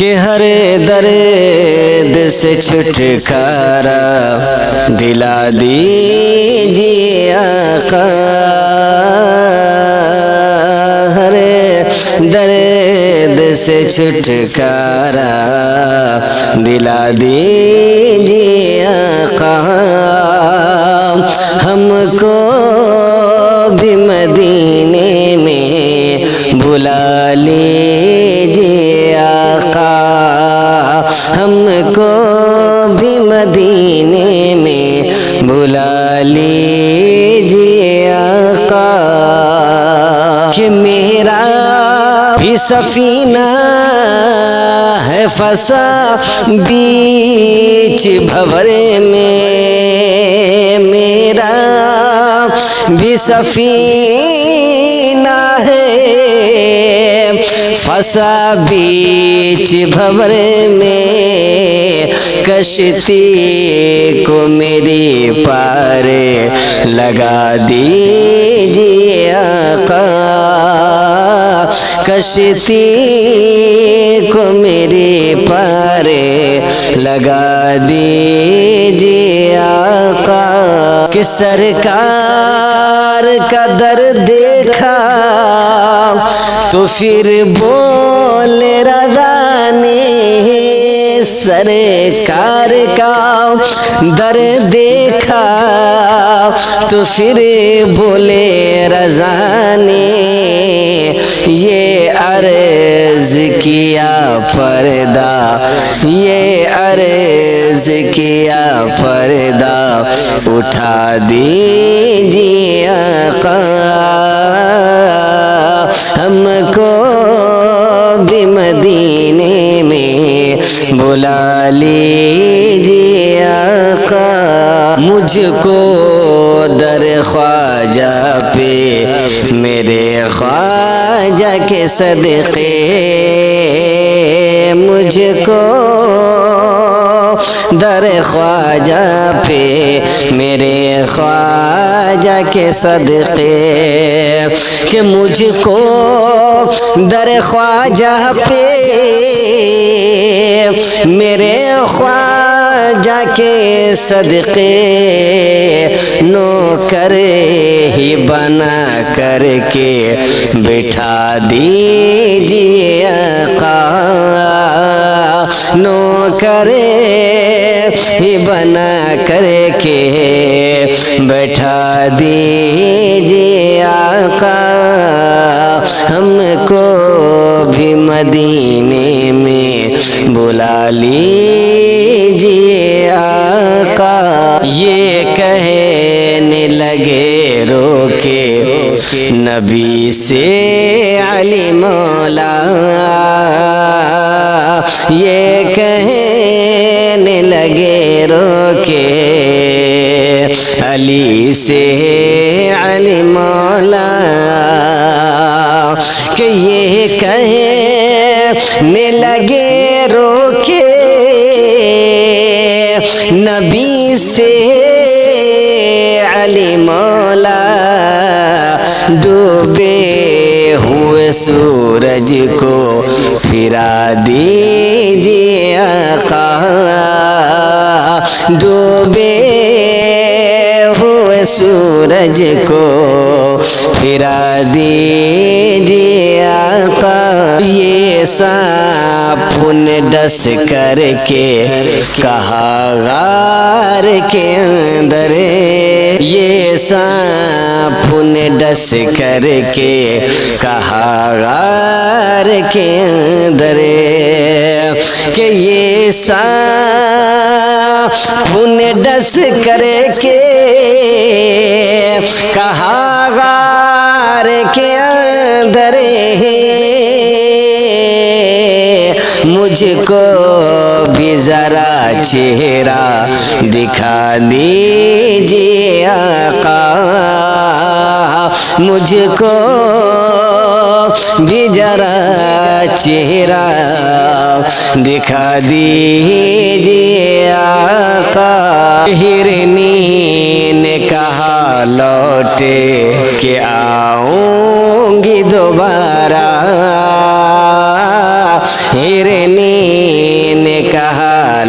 کہ ہر درد سے چھٹکارا دلا دیجیے آقا، ہر درد سے چھٹکارا دلا دیجیے آقا، ہم کو بھی مدینے میں بلا لیجیے آقا، ہم کو بھی مدینے میں بلا لیجیے آقا، کہ میرا بھی سفینہ ہے پھنسا بیچ بھنورے میں، میرا بھی سفینہ ہے پھنسا بیچ بھنورے میں، کشتی کو میری پار لگا دیجیے آقا، کشتی کو میری پار لگا دیجیے آقا، کہ سرکار کا در دیکھا تو پھر بولے رضا نے، سرکار کا در دیکھا تو پھر بولے رضا نے، یہ عرض کیا پردہ، یہ عرض کیا پردہ اٹھا دیجیے آقا، ہم کو بھی مدینے میں بلا لیجیے آقا، مجھ کو در خواجہ پہ میرے خواجہ کے صدقے، مجھ کو در خواجہ پہ میرے خواجہ کے صدقے، کہ مجھ کو در خواجہ پہ میرے خواجہ کے صدقے، نوکر ہی بنا کر کے بٹھا دیجیے آقا، نوکر ہی بنا کر کے بٹھا دیجیے آقا، ہم کو بھی مدینے میں بلا لیجیے آقا، یہ کہنے لگے رو کے نبی سے علی مولا، یہ کہنے لگے رو کے علی سے علی مولا، کہ یہ کہنے لگے رو کے نبی سے علی مولا، ڈوبے ہوئے سورج کو پھرا دیجیے آقا، ڈوبے ہوئے سورج کو پھرا دیجیے آقا، یہ سانپ نے ڈس کر کے کہا غار کے اندر، یہ سانپ نے ڈس کر کے کہا غار کے اندر، کہ یہ سانپ نے ڈس کر کے کہا غار کے اندر، مجھ کو بھی ذرا چہرہ دکھا دیجیے آقا، مجھ کو بھی ذرا چہرہ دکھا دیجیے آقا، ہرنی نے کہا لوٹے کہ آؤں گی دوبارہ، ہرنی